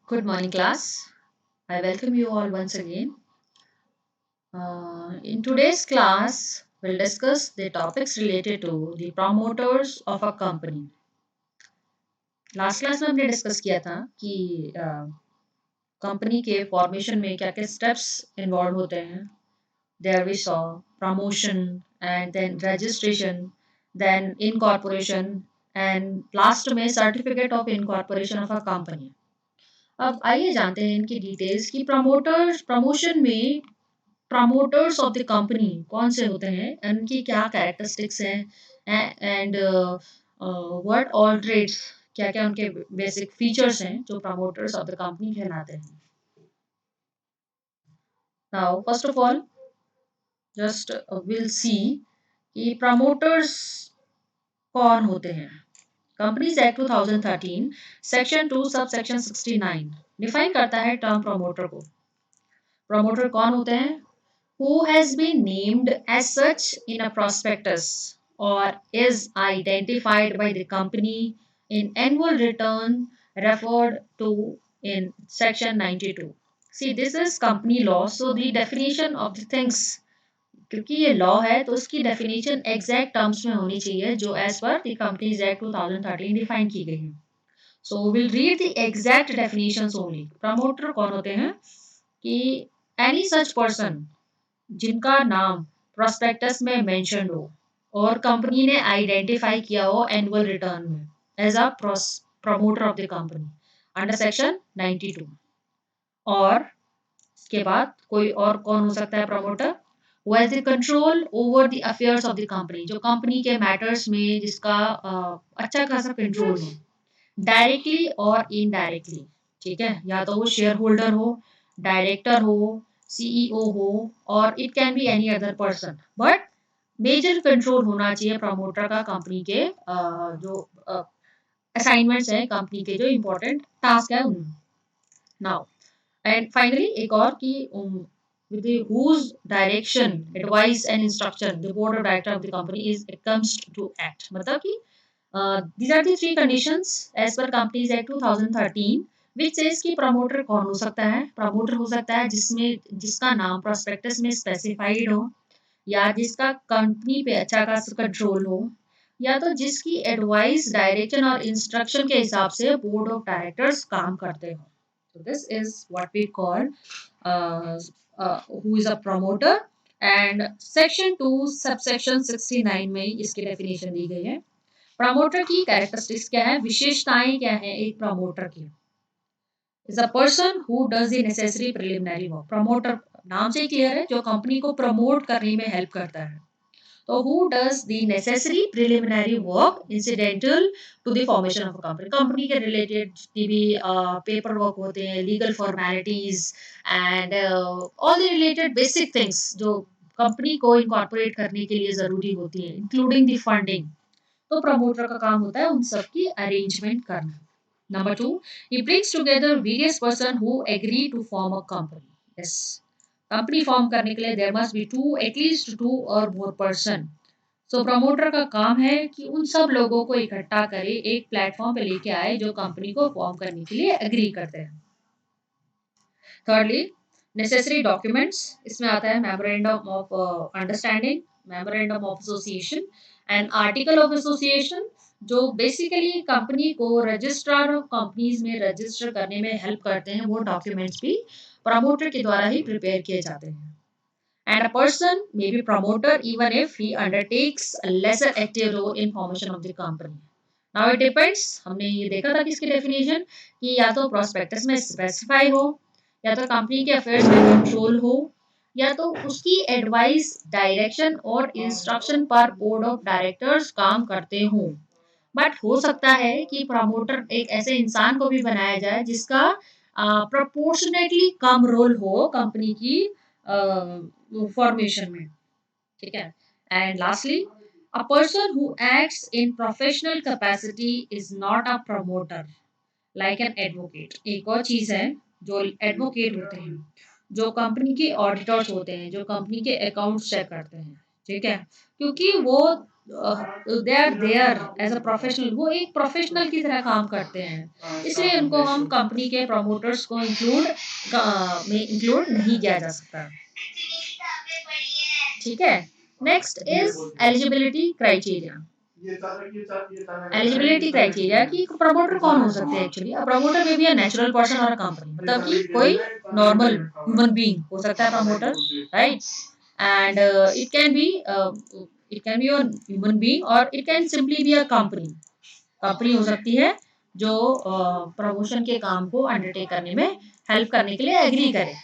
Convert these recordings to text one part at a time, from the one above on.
Good morning, class. I welcome you all once again. In today's class, we'll discuss the topics related to the promoters of a company. Last class में हमने discuss किया था कि company के formation में क्या क्या steps involve होते हैं. There we saw promotion and then registration, then incorporation and last में certificate of incorporation of a company. अब आइए जानते हैं इनकी डिटेल्स की प्रमोशन में प्रमोटर्स ऑफ द कंपनी कौन से होते हैं, उनकी क्या कैरेक्टरिस्टिक्स हैं एंड व्हाट ऑल ट्रेड्स, क्या क्या उनके बेसिक फीचर्स हैं जो प्रमोटर्स ऑफ द कंपनी कहलाते हैं. Now first of all just will see कि प्रमोटर्स कौन होते हैं. Companies act 2013 section 2 sub section 69 define करता है टर्म प्रमोटर को. प्रमोटर कौन होते हैं? Who has been named as such in a prospectus or is identified by the company in annual return referred to in section 92. See, this is company law, so the definition of the things, क्योंकि ये law है तो उसकी definition exact terms में होनी चाहिए जो as per the companies act 2013 define की गई है. So will read the exact definitions only. Promoter कौन होते हैं? कि एनी सच पर्सन जिनका नाम प्रोस्पेक्टस में मेंशन हो और कंपनी ने आइडेंटिफाई किया हो एनुअल रिटर्न में as a promoter of the company under section 92. और इसके बाद कोई और कौन हो सकता है promoter? who has the control over the affairs of the company, जो कंपनी के मैटर्स में जिसका अच्छा खासा कंट्रोल हो, डायरेक्टली और इनडायरेक्टली. ठीक है, या तो वो शेयर होल्डर हो, डायरेक्टर हो, सीईओ हो, और it can be any other person, but major control होना चाहिए प्रमोटर का कंपनी के जो असाइनमेंट्स हैं, कंपनी के जो इंपॉर्टेंट टास्क है उनमें. नाउ एंड फाइनली एक और कि with the whose direction, advice and instruction the board of director of the company is comes to act. मतलब कि these are the three conditions as per Companies Act 2013 which says कि promoter कौन हो सकता है. प्रमोटर हो सकता है जिसका नाम प्रोस्पेक्टस में स्पेसिफाइड हो, या जिसका कंपनी पे अच्छा खासा कंट्रोल हो, या तो जिसकी एडवाइस, डायरेक्शन और इंस्ट्रक्शन के हिसाब से बोर्ड ऑफ डायरेक्टर्स काम करते हो. So this is what we call who is a promoter, and section 2 subsection 69 में इसकी डेफिनेशन दी गई है. प्रमोटर की कैरेक्टरिस्टिक्स क्या है, विशेषताएं क्या है एक प्रमोटर की? Is a person who does the necessary preliminary work. Promoter नाम से क्लियर है, जो कंपनी को प्रमोट करने में हेल्प करता है. तो who does the necessary preliminary work incidental to the formation of a company. Company के रिलेटेड जितनी भी पेपर वर्क होते हैं, legal formalities and all the related basic things जो कंपनी को इनकॉर्पोरेट करने के लिए जरूरी होती है, इंक्लूडिंग द फंडिंग. तो प्रमोटर का काम होता है उन सब की अरेंजमेंट करना. Number 2, he brings together various person who agree to form a company. Yes, company form करने के लिए there must be two, at least two और मोर पर्सन. सो प्रमोटर का काम है कि उन सब लोगों को इकट्ठा करे, एक प्लेटफॉर्म पे लेके आए जो कंपनी को फॉर्म करने के लिए एग्री करते हैं. Thirdly, necessary documents. इसमें आता है memorandum of understanding, memorandum of association and article of association, जो बेसिकली कंपनी को रजिस्ट्रार ऑफ कंपनीज में रजिस्टर करने में हेल्प करते हैं. वो डॉक्यूमेंट्स भी प्रमोटर के द्वारा ही प्रिपेयर किए जाते हैं. And a person may be promoter even if he undertakes a lesser active role in formation of the company. Now it depends. हमने ये देखा था कि इसकी डेफिनेशन कि या तो प्रोस्पेक्टस में स्पेसिफाई हो, या तो कंपनी के अफेयर्स में कंट्रोल हो, या तो उसकी एडवाइस, डायरेक्शन और इंस्ट्रक्शन पर बोर्ड ऑफ डायरेक्टर्स काम करते हों. बट हो सकता है कि प्रमोटर एक ऐसे इंसान को भी बनाया जाए जिसका प्रोपोर्शनेटली कम रोल हो कंपनी की फॉर्मेशन में. ठीक है. And lastly, a person who acts in professional capacity is not a promoter like an advocate. एक और चीज है, जो एडवोकेट होते हैं, जो कंपनी के ऑडिटर्स होते हैं, जो कंपनी के अकाउंट्स चेक करते हैं. ठीक है, क्योंकि वो they are there as a professional, वो एक प्रोफेशनल की तरह काम करते हैं, इसलिए उनको हम कंपनी के प्रमोटर्स को इंक्लूड नहीं किया जा सकता। ठीक है। Next is eligibility criteria. Eligibility criteria कि प्रमोटर कौन हो सकते हैं एक्चुअली। प्रमोटर में भी नेचुरल पर्सन और कंपनी, मतलब कि कोई नॉर्मल ह्यूमन बीइंग हो सकता है promoter, right. And it can be a human being और it can simply be a company. Company हो सकती है जो प्रमोशन के काम को अंडरटेक करने में हेल्प करने के लिए एग्री करे।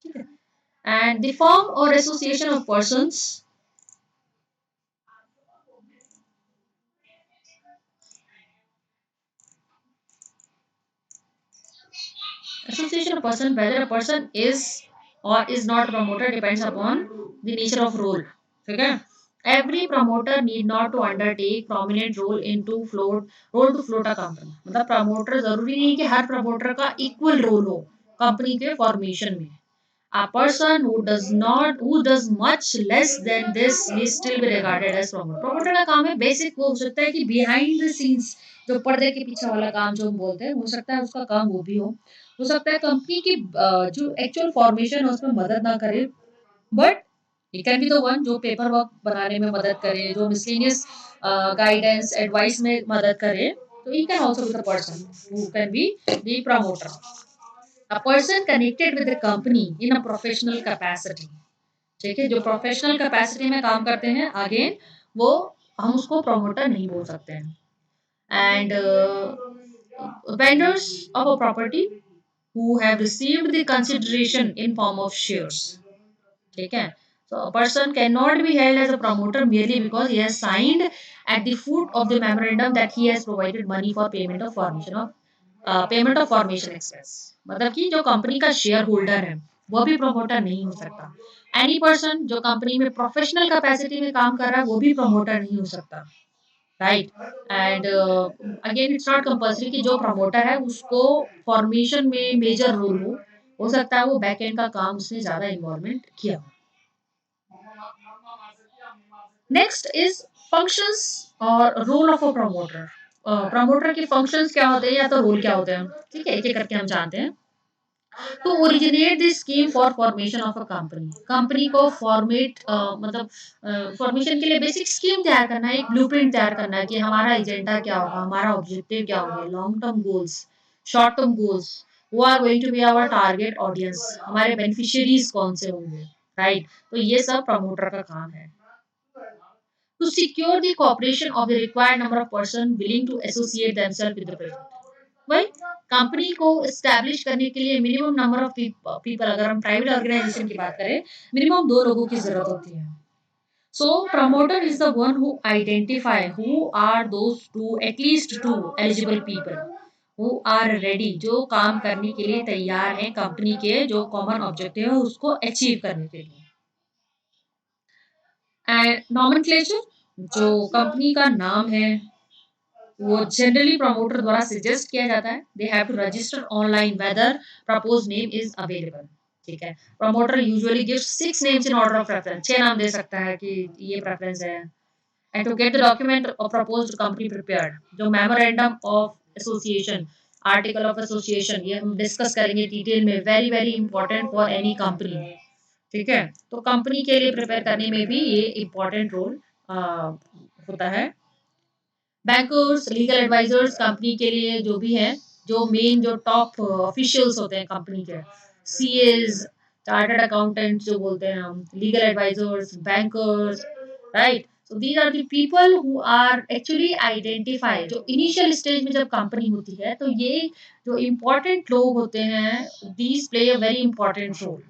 ठीक है। एंड द फर्म और association of persons, association of person, whether a person is or is not promoter depends upon the nature of role. Okay. Every promoter need not to undertake prominent role to float a company. मतलब promoter जरूरी नहीं कि हर promoter का equal role हो company के formation में। A person who does much less than this may still be regarded as promoter. Promoter का काम है basic, वो हो सकता है कि behind the scenes, जो पर्दे के पीछे वाला काम जो हम बोलते हैं, हो सकता है उसका काम वो भी हो सकता है कंपनी की जो एक्चुअल फॉर्मेशन है उसमें मदद ना करे, but it can be the one जो पेपर वर्क बनाने में मदद करे, जो मिसलेनियस गाइडेंस एडवाइस में मदद करे। तो he can also be the person who can be the promoter. A person connected with the company in a professional capacity। ठीक है, जो प्रोफेशनल कैपेसिटी में काम करते हैं, अगेन वो हम उसको प्रमोटर नहीं बोल सकते हैं। And vendors of a property who have received the consideration in form of shares। ठीक है। So a person cannot be held as a promoter merely because he has signed at the foot of the memorandum that he has provided money for payment of formation expense। मतलब कि जो company का share holder है वो भी promoter नहीं हो सकता। एनी पर्सन जो कंपनी में प्रोफेशनल कैपेसिटी में काम कर रहा है वो भी प्रमोटर नहीं हो सकता, right. And again it's not compulsory कि जो प्रमोटर है उसको फॉर्मेशन में मेजर रोल हो सकता है वो बैक एंड का काम उसने ज्यादा इन्वॉल्वमेंट किया हो। नेक्स्ट इज फंक्शंस और role of a promoter. Promoter के फंक्शंस क्या होते हैं या तो रोल क्या होते हैं, ठीक है, एक एक करके हम जानते हैं। तो originate the scheme for formation of a company. Company को फॉर्मेट मतलब फॉर्मेशन के लिए बेसिक स्कीम तैयार करना है, एक ब्लूप्रिंट तैयार करना है कि हमारा एजेंडा क्या होगा, हमारा ऑब्जेक्टिव क्या होगा, long term goals, short term goals, वो are going to be our target audience, हमारे बेनिफिशियरीज कौन से होंगे, राइट। तो ये सब प्रमोटर का काम है। To secure the cooperation of the required number of persons willing to associate themselves with the project। वही कंपनी को एस्टैब्लिश करने के लिए मिनिमम नंबर ऑफ पीपल, अगर हम प्राइवेट ऑर्गेनाइजेशन की बात करें, मिनिमम 2 लोगों की जरूरत होती है। So promoter is the one who identify who are those to at least two eligible people who are ready, जो काम करने के लिए तैयार हैं कंपनी के जो कॉमन ऑब्जेक्टिव है उसको अचीव करने के लिए। एंड नॉमेनक्लेचर, जो कंपनी का नाम है वो जनरली प्रमोटर द्वारा सजेस्ट किया जाता है। They have to register online whether propose name is available. ठीक है। Promoter usually gives 6 names in order of preference, 6 नाम दे सकता है कि ये प्रेफरेंस है। And to get the document of proposed company prepared, जो memorandum of association, article of association, ये हम डिस्कस करेंगे डिटेल में, very very important for any company. ठीक है। तो कंपनी के लिए प्रिपेयर करने में भी ये इंपॉर्टेंट रोल होता है। बैंकर्स, लीगल एडवाइजर्स, कंपनी के लिए जो भी है, जो मेन जो टॉप ऑफिशियल्स होते हैं कंपनी के, सीएज, चार्टर्ड अकाउंटेंट जो बोलते हैं हम, legal advisers, bankers, right. So these are the people who are actually identify, जो इनिशियल स्टेज में जब कंपनी होती है तो ये जो इम्पोर्टेंट लोग होते हैं, these play a very important role.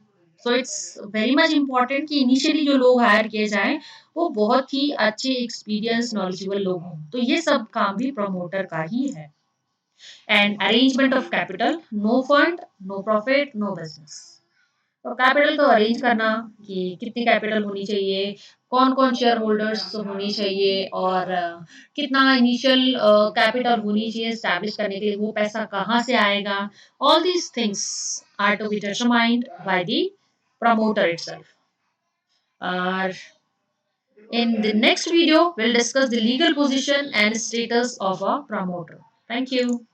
So it's very much important कि इनिशियली जो लोग हायर किए जाएं वो बहुत ही अच्छे एक्सपीरियंस नॉलेजेबल लोग हों। तो ये सब काम भी प्रमोटर का ही है। And arrangement of capital, no fund, no profit, no business. तो कैपिटल को अरेंज करना कि कितनी कैपिटल होनी चाहिए, कौन कौन शेयर होल्डर्स होनी चाहिए, और कितना इनिशियल कैपिटल होनी चाहिए स्टैब्लिश करने के लिए, वो पैसा कहाँ से आएगा, all these things are to be determined by the promoter itself. और In the next video, we'll discuss the legal position and status of a promoter. Thank you.